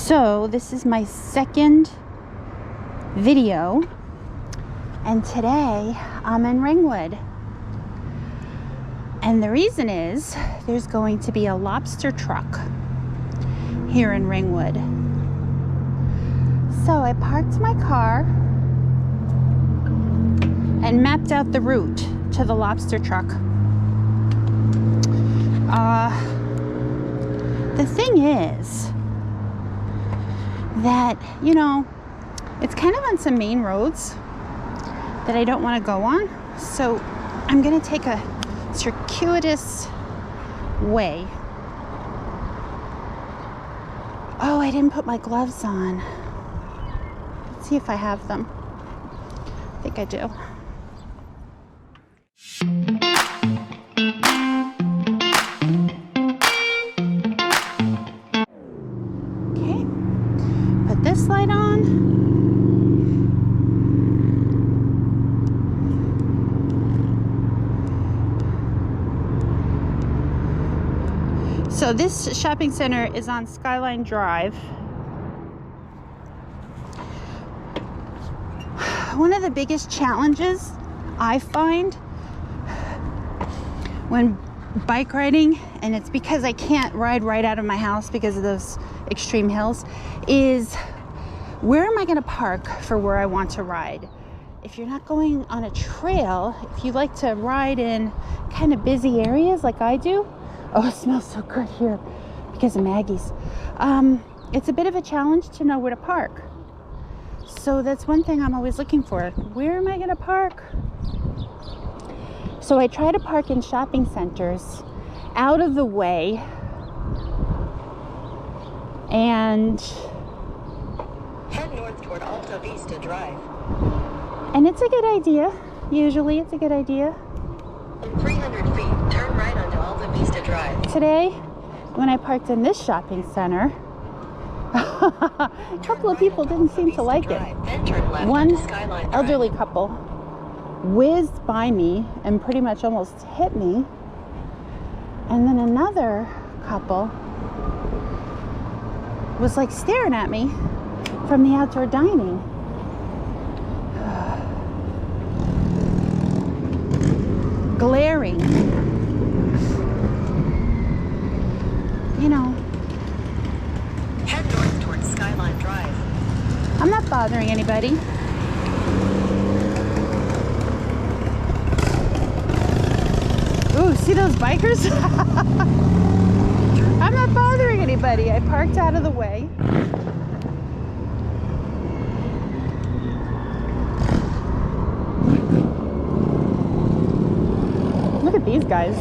So this is my second video, and today I'm in Ringwood. And the reason is there's going to be a lobster truck here in Ringwood. So I parked my car and mapped out the route to the lobster truck. The thing is that, you know, it's kind of on some main roads that I don't want to go on. So I'm going to take a circuitous way. Oh, I didn't put my gloves on. Let's see if I have them. I think I do. Okay, put this light on. So this shopping center is on Skyline Drive. One of the biggest challenges I find when bike riding, and it's because I can't ride right out of my house because of those extreme hills, is where am I going to park for where I want to ride? If you're not going on a trail, if you like to ride in kind of busy areas like I do, oh, it smells so good here because of Maggie's. It's a bit of a challenge to know where to park. So that's one thing I'm always looking for. Where am I going to park? So I try to park in shopping centers out of the way, and head north toward Alta Vista Drive. And it's a good idea. Usually it's a good idea. In 300 feet, turn right onto Alta Vista Drive. Today, when I parked in this shopping center, a couple of people didn't seem to like it. One elderly couple whizzed by me and pretty much almost hit me. And then another couple was like staring at me from the outdoor dining. Glaring. You know. Head north towards Skyline Drive. I'm not bothering anybody. Ooh, see those bikers? I'm not bothering anybody. I parked out of the way. Look at these guys.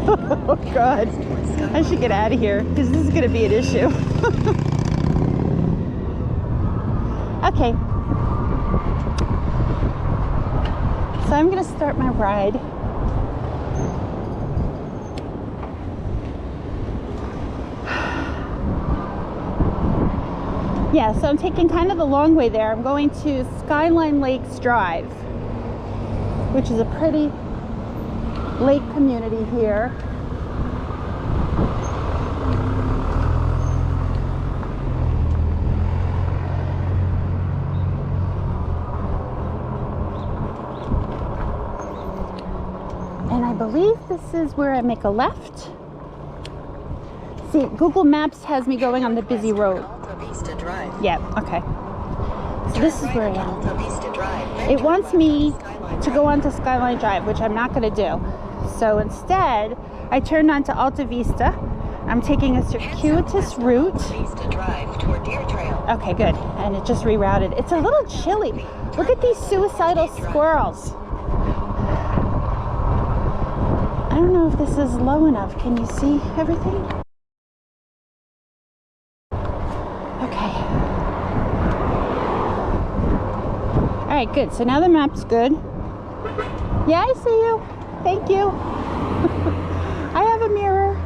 Oh God. I should get out of here because this is going to be an issue. Okay. So I'm going to start my ride. Yeah, so I'm taking kind of the long way there. I'm going to Skyline Lakes Drive, which is a pretty lake community here. And I believe this is where I make a left. See, Google Maps has me going on the busy road. Yeah, okay. So this is where I am. It wants me to go onto Skyline Drive, which I'm not going to do. So instead, I turned onto Alta Vista. I'm taking a circuitous route. Okay, good. And it just rerouted. It's a little chilly. Look at these suicidal squirrels. I don't know if this is low enough. Can you see everything? Okay. All right, good. So now the map's good. Yeah, I see you. Thank you. I have a mirror.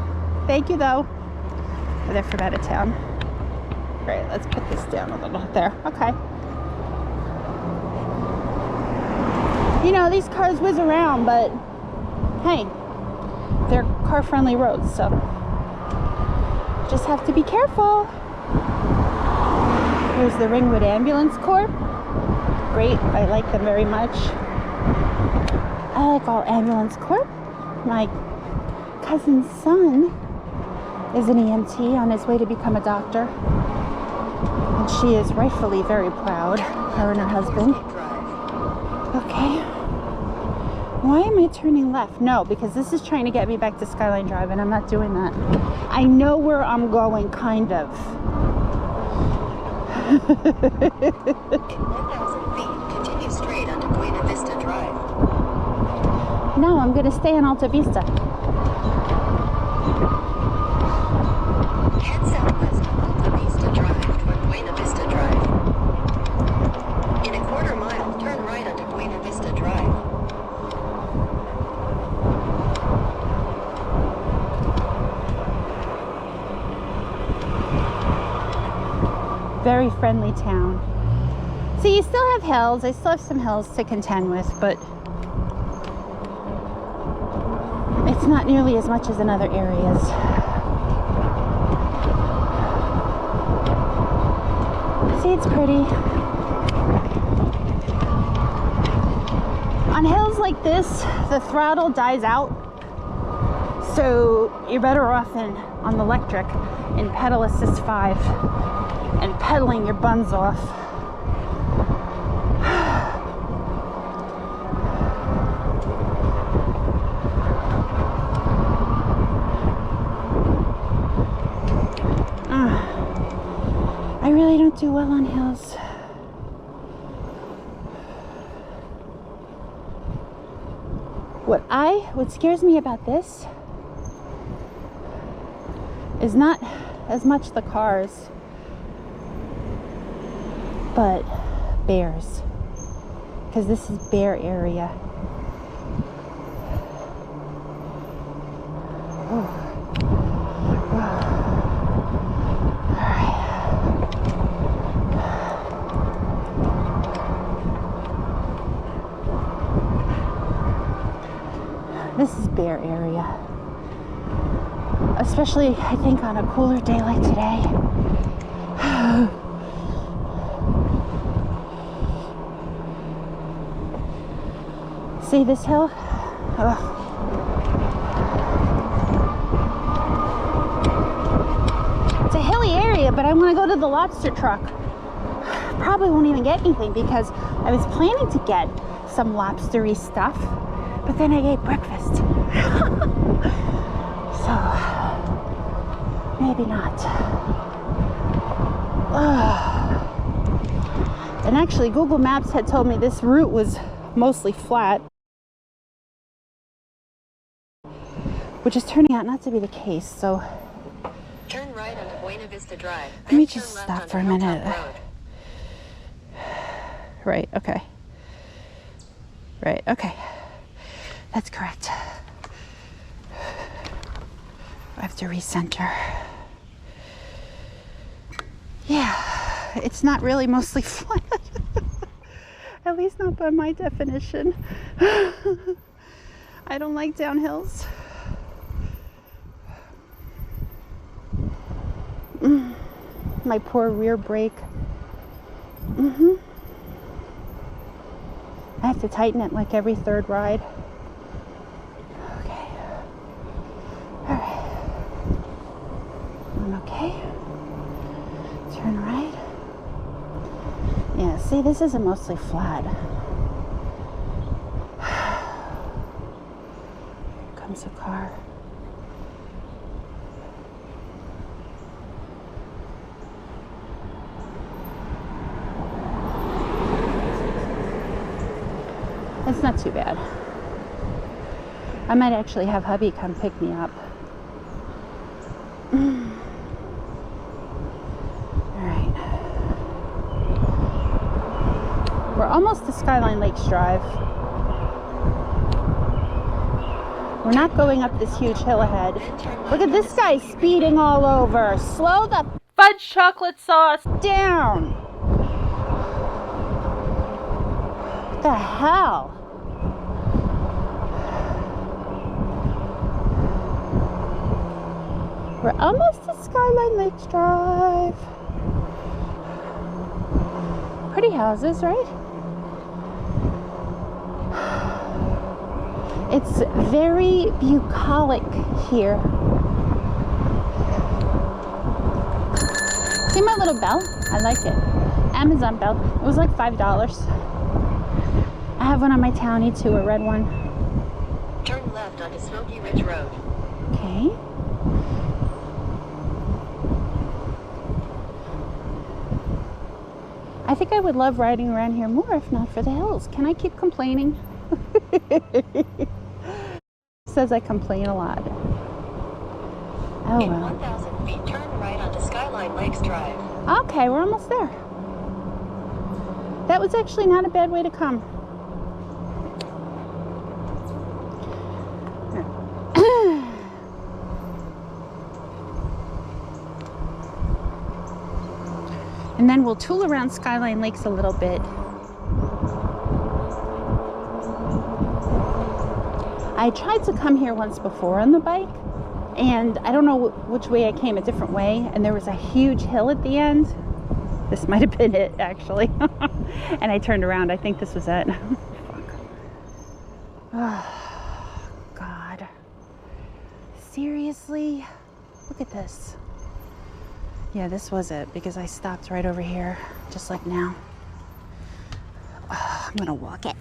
Thank you, though. Oh, they're from out of town. Great, let's put this down a little there. Okay. You know, these cars whiz around, but hey, they're car-friendly roads, so just have to be careful. Here's the Ringwood Ambulance Corps. Great, I like them very much. I like all ambulance corps. My cousin's son is an EMT on his way to become a doctor. And she is rightfully very proud, her and her husband. Okay. Why am I turning left? No, because this is trying to get me back to Skyline Drive, and I'm not doing that. I know where I'm going, kind of. 1,000 feet, continue straight onto Buena Vista Drive. No, I'm going to stay in Alta Vista. Head southwest on Alta Vista Drive toward Buena Vista Drive. In a quarter mile, turn right onto Buena Vista Drive. Very friendly town. So you still have hills. I still have some hills to contend with, but it's not nearly as much as in other areas. See, it's pretty. On hills like this, the throttle dies out, so you're better off on the electric in pedal assist 5 and pedaling your buns off. I really don't do well on hills. What scares me about this is not as much the cars, but bears, because this is bear area. This is bear area, especially I think on a cooler day like today. See this hill? Ugh. It's a hilly area, but I want to go to the Lobster truck. Probably won't even get anything because I was planning to get some lobstery stuff, but then I ate breakfast. So, maybe not. And actually, Google Maps had told me this route was mostly flat, which is turning out not to be the case. So, Turn right onto Buena Vista Drive. let me just stop for a minute. Right, okay. Right, okay. That's correct. I have to recenter. Yeah, it's not really mostly flat. At least not by my definition. I don't like downhills. My poor rear brake. I have to tighten it like every third ride. Okay. Alright. I'm okay. Turn right. Yeah, see, this isn't mostly flat. Here comes a car. It's not too bad. I might actually have hubby come pick me up. Alright. We're almost to Skyline Lakes Drive. We're not going up this huge hill ahead. Look at this guy speeding all over. Slow the fudge chocolate sauce down. What the hell? We're almost to Skyline Lakes Drive. houses, right? It's very bucolic here. See my little bell? I like it. Amazon bell. It was like $5. I have one on my townie too, a red one. Turn left onto Smoky Ridge Road. Okay. I think I would love riding around here more if not for the hills. Can I keep complaining? Says I complain a lot. Oh In well. 1,000 feet, turn right onto Skyline Lakes Drive. Okay, we're almost there. That was actually not a bad way to come. And then we'll tool around Skyline Lakes a little bit. I tried to come here once before on the bike, and I don't know which way I came, a different way, and there was a huge hill at the end. This might have been it, actually. And I turned around. I think this was it. Oh, God. Seriously? Look at this. Yeah, this was it, because I stopped right over here, just like now. Oh, I'm gonna walk it.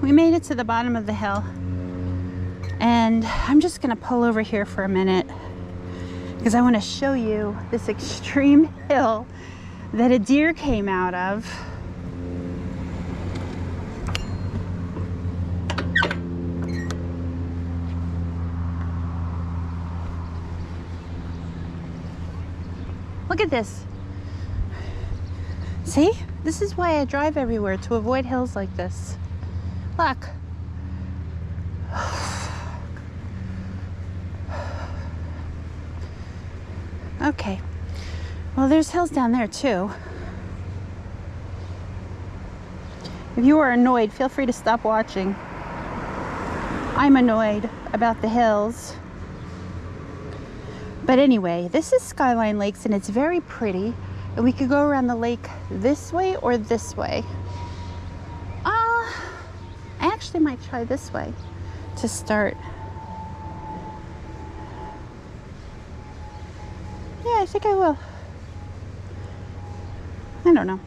We made it to the bottom of the hill, and I'm just gonna pull over here for a minute because I want to show you this extreme hill that a deer came out of. Look at this. See? This is why I drive everywhere, to avoid hills like this. Look. Okay. Well, there's hills down there too. If you are annoyed, feel free to stop watching. I'm annoyed about the hills. But anyway, this is Skyline Lakes, and it's very pretty. And we could go around the lake this way or this way. I actually might try this way to start. Yeah, I think I will. I don't know.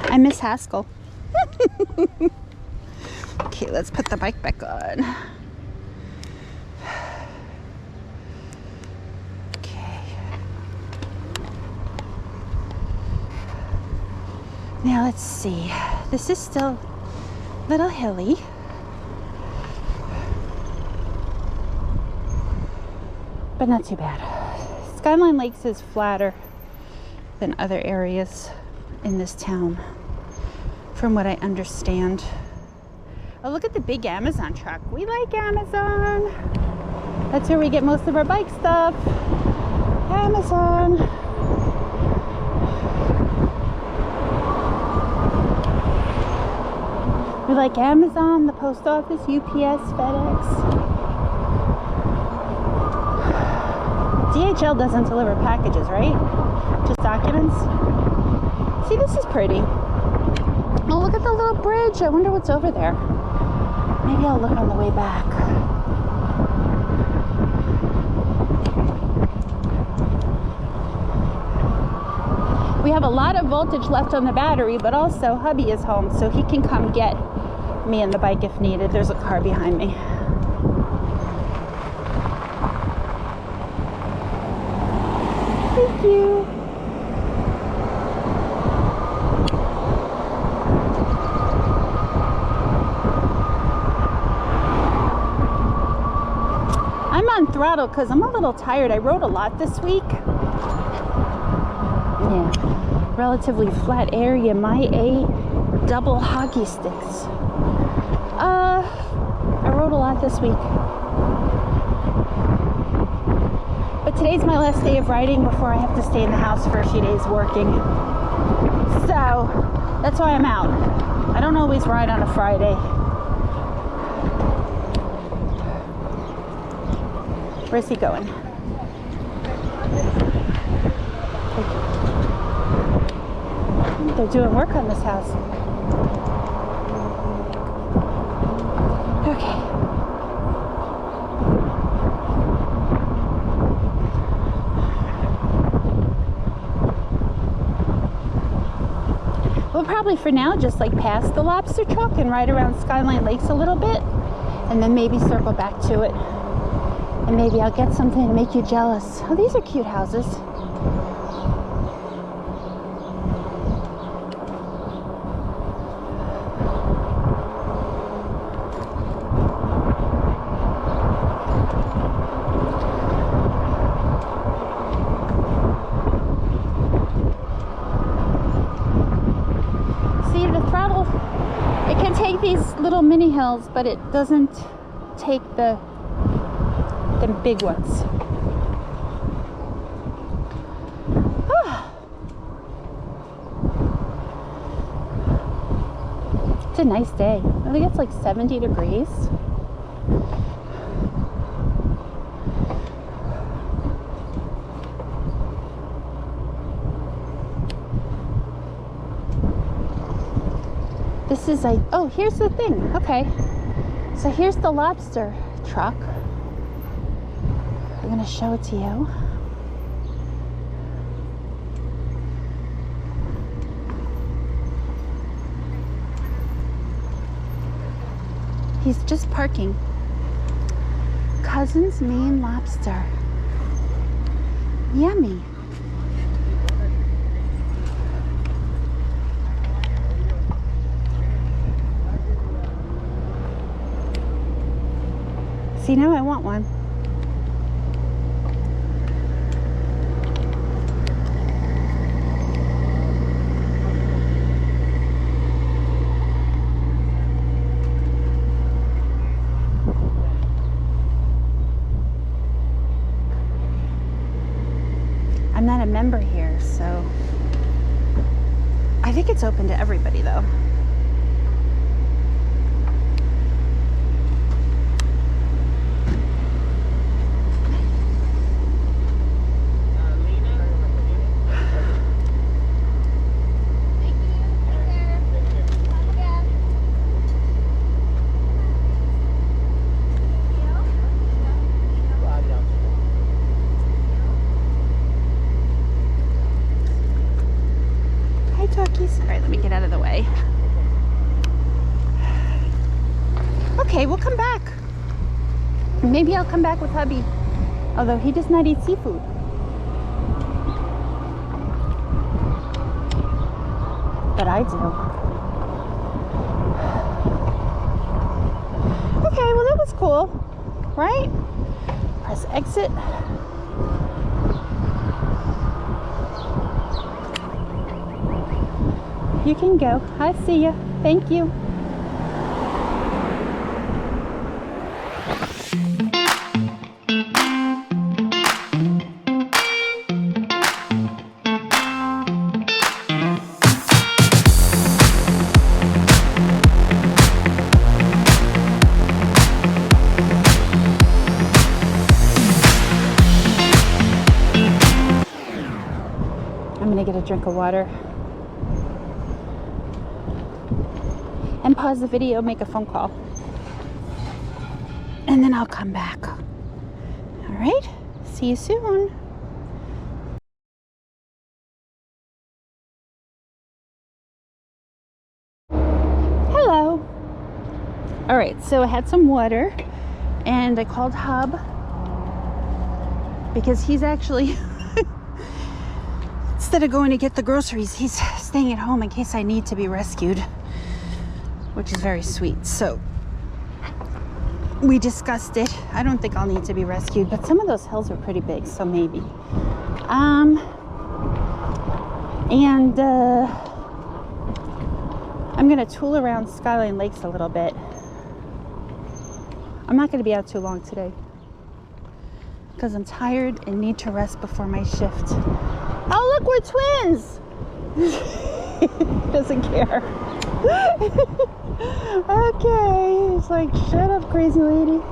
I miss Haskell. Okay, let's put the bike back on. Now let's see, this is still a little hilly. But not too bad. Skyline Lakes is flatter than other areas in this town, from what I understand. Oh, look at the big Amazon truck. We like Amazon. That's where we get most of our bike stuff. Amazon. We like Amazon, the post office, UPS, FedEx. DHL doesn't deliver packages, right? Just documents. See, this is pretty. Oh, look at the little bridge. I wonder what's over there. Maybe I'll look on the way back. We have a lot of voltage left on the battery, but also hubby is home, so he can come get me and the bike if needed. There's a car behind me. Thank you. I'm on throttle because I'm a little tired. I rode a lot this week. Yeah, relatively flat area. My double hockey sticks. I rode a lot this week. But today's my last day of riding before I have to stay in the house for a few days working. So that's why I'm out. I don't always ride on a Friday. Where's he going? They're doing work on this house. Okay. We'll probably for now just like pass the Lobster truck and ride around Skyline Lakes a little bit, and then maybe circle back to it. And maybe I'll get something to make you jealous. Oh, these are cute houses. See, the throttle, it can take these little mini hills, but it doesn't take the big ones. It's a nice day. I think it's like 70 degrees. This is like, oh, here's the thing. Okay. So here's the Lobster truck. I'm going to show it to you. He's just parking. Cousin's Maine Lobster. Yummy. See, now I want one. I'm not a member here, so I think it's open to everybody though. All right, let me get out of the way. Okay, we'll come back. Maybe I'll come back with hubby, although he does not eat seafood. But I do. Okay, well that was cool, right? Press exit. You can go. I see you. Thank you. I'm gonna get a drink of water. And pause the video, make a phone call. And then I'll come back. All right, see you soon. Hello. All right, so I had some water and I called Hub because he's actually instead of going to get the groceries, he's staying at home in case I need to be rescued, which is very sweet. So we discussed it. I don't think I'll need to be rescued, but some of those hills are pretty big, so maybe. I'm gonna tool around Skyline Lakes a little bit. I'm not gonna be out too long today because I'm tired and need to rest before my shift. Oh, look, we're twins! Doesn't care. Okay, it's like, shut up, crazy lady.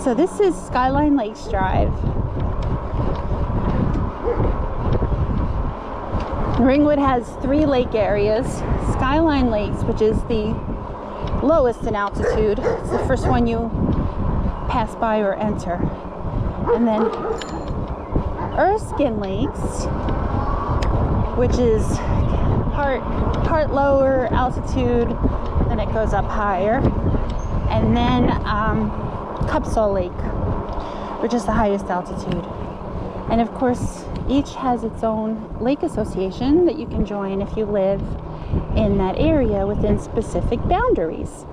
So this is Skyline Lakes Drive. Ringwood has 3 lake areas. Skyline Lakes, which is the lowest in altitude. It's the first one you pass by or enter. And then Erskine Lakes, which is part lower altitude, then it goes up higher. And then Cupsall Lake, which is the highest altitude. And of course, each has its own lake association that you can join if you live in that area within specific boundaries.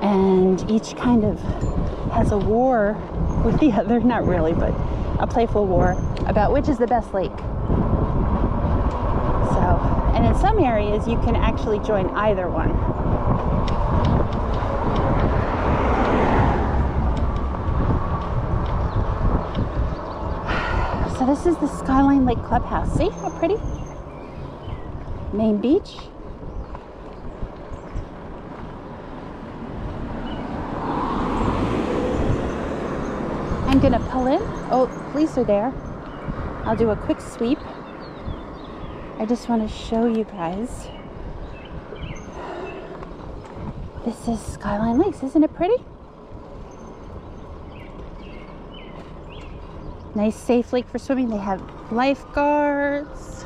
And each kind of has a war with the other, not really, but a playful war about which is the best lake. So, and in some areas you can actually join either one. So this is the Skyline Lake Clubhouse. See how pretty? Main beach. I'm gonna pull in. Oh, police are there. I'll do a quick sweep. I just want to show you guys. This is Skyline Lakes. Isn't it pretty? Nice, safe lake for swimming. They have lifeguards.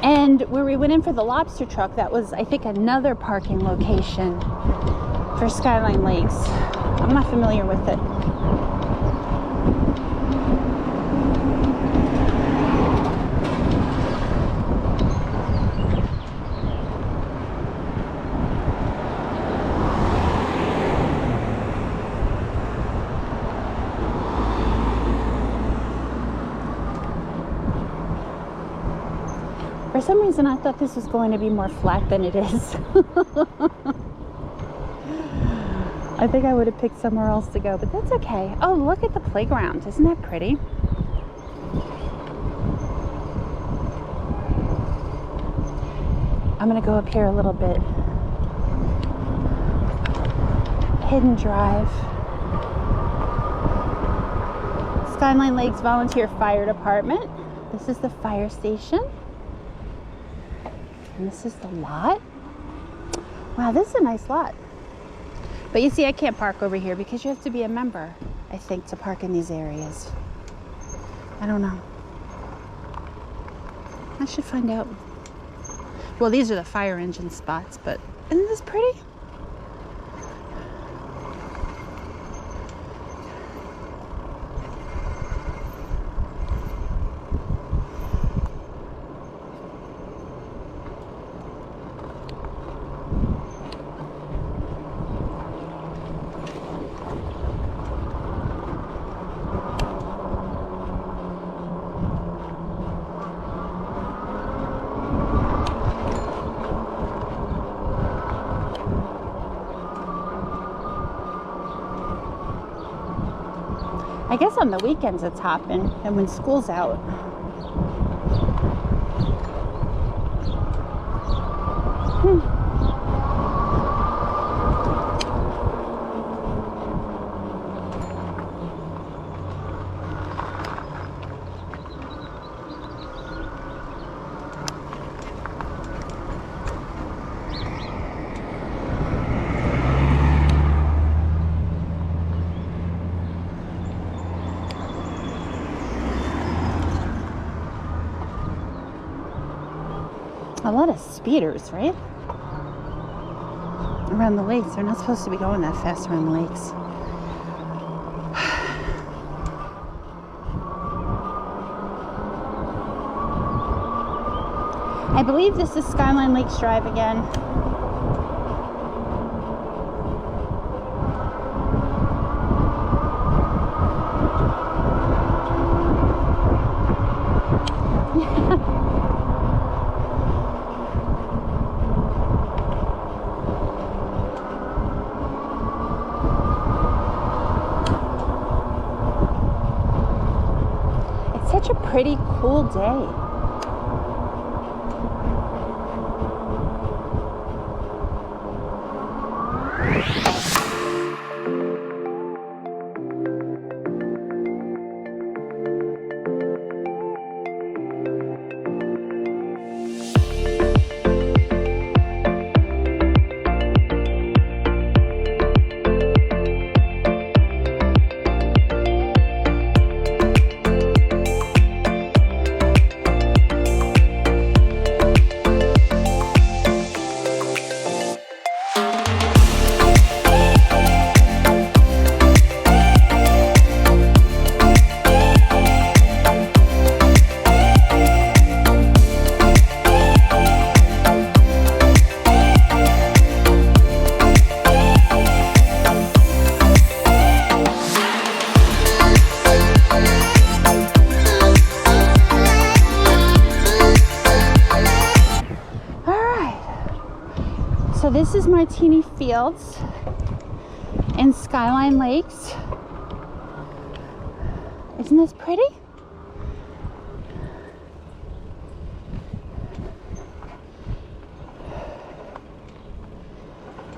And where we went in for the lobster truck, that was, I think, another parking location for Skyline Lakes. I'm not familiar with it. For some reason, I thought this was going to be more flat than it is. I think I would have picked somewhere else to go, but that's okay. Oh, look at the playground. Isn't that pretty? I'm going to go up here a little bit. Hidden Drive. Skyline Lakes Volunteer Fire Department. This is the fire station. And this is the lot. Wow, this is a nice lot. But you see, I can't park over here because you have to be a member, I think, to park in these areas. I don't know. I should find out. Well, these are the fire engine spots, but isn't this pretty? I guess on the weekends it's hopping, and when school's out. A lot of speeders, right? around the lakes. They're not supposed to be going that fast around the lakes. I believe this is Skyline Lakes Drive again. It's such a pretty, cool day. So this is Martini Fields and Skyline Lakes. Isn't this pretty?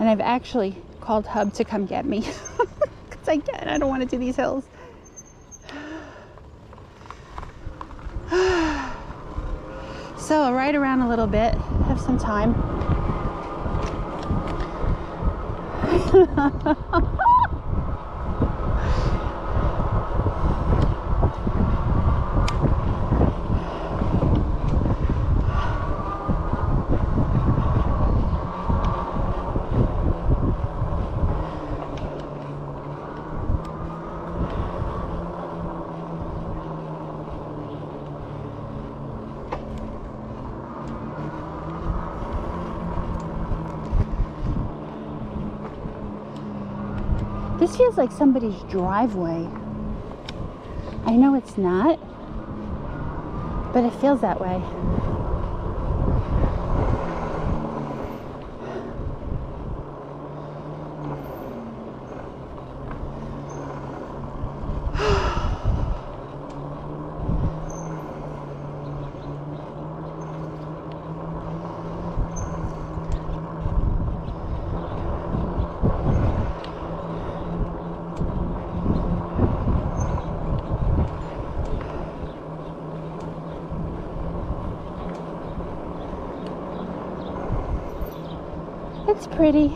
And I've actually called Hub to come get me because I don't want to do these hills. So I'll ride around a little bit, have some time. This feels like somebody's driveway. I know it's not, but it feels that way. It's pretty.